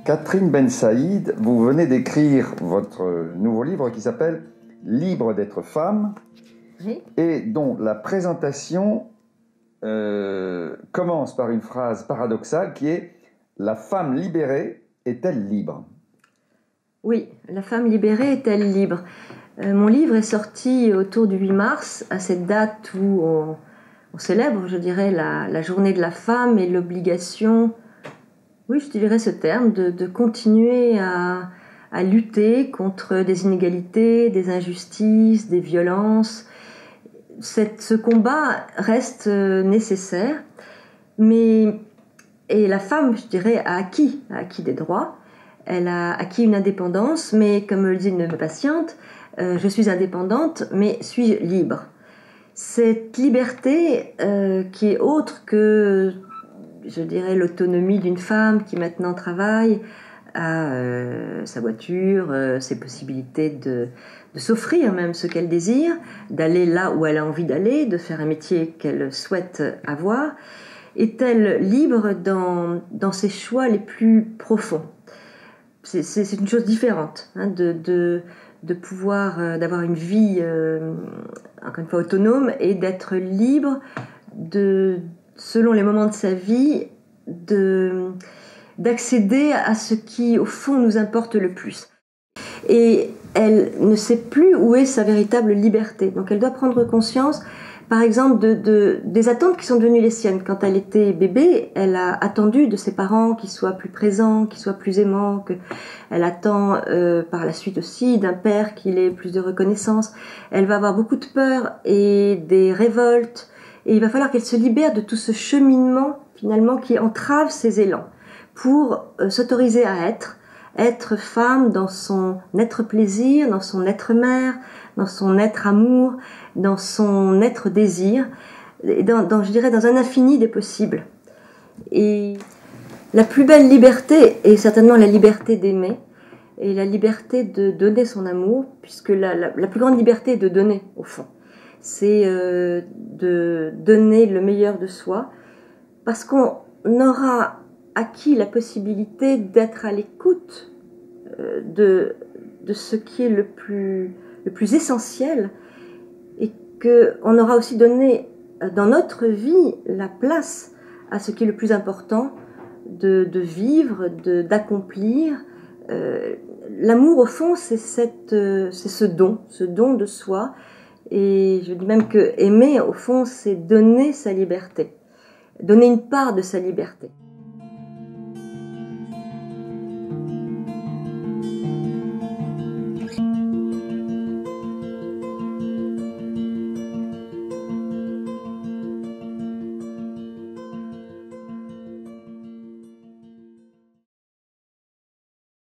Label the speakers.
Speaker 1: Catherine Ben-Saïd, vous venez d'écrire votre nouveau livre qui s'appelle « Libre d'être femme »
Speaker 2: Oui.
Speaker 1: Et dont la présentation commence par une phrase paradoxale qui est « La femme libérée est-elle libre ?»
Speaker 2: Oui, la femme libérée est-elle libre? Mon livre est sorti autour du 8 mars, à cette date où on célèbre, je dirais, la journée de la femme et l'obligation, oui, je dirais ce terme, de continuer à lutter contre des inégalités, des injustices, des violences. Ce combat reste nécessaire, et la femme, je dirais, a acquis des droits. Elle a acquis une indépendance, mais comme le dit une patiente, je suis indépendante, mais suis-je libre? Cette liberté qui est autre que, je dirais, l'autonomie d'une femme qui maintenant travaille, a sa voiture, ses possibilités de s'offrir même ce qu'elle désire, d'aller là où elle a envie d'aller, de faire un métier qu'elle souhaite avoir, est-elle libre dans ses choix les plus profonds? C'est une chose différente, hein, de pouvoir, d'avoir une vie, encore une fois, autonome, et d'être libre, selon les moments de sa vie, d'accéder à ce qui, au fond, nous importe le plus. Et elle ne sait plus où est sa véritable liberté. Donc elle doit prendre conscience, par exemple, des attentes qui sont devenues les siennes. Quand elle était bébé, elle a attendu de ses parents qu'ils soient plus présents, qu'ils soient plus aimants, elle attend par la suite aussi d'un père qu'il ait plus de reconnaissance. Elle va avoir beaucoup de peur et des révoltes, et il va falloir qu'elle se libère de tout ce cheminement, finalement, qui entrave ses élans, pour s'autoriser à être femme dans son être plaisir, dans son être mère, dans son être amour, dans son être désir, et je dirais, dans un infini des possibles. Et la plus belle liberté est certainement la liberté d'aimer, et la liberté de donner son amour, puisque la plus grande liberté est de donner, au fond. C'est de donner le meilleur de soi, parce qu'on aura acquis la possibilité d'être à l'écoute de ce qui est le plus essentiel, et qu'on aura aussi donné dans notre vie la place à ce qui est le plus important de vivre, d'accomplir. L'amour, au fond, c'est ce don de soi, et je dis même que aimer, au fond, c'est donner sa liberté, donner une part de sa liberté.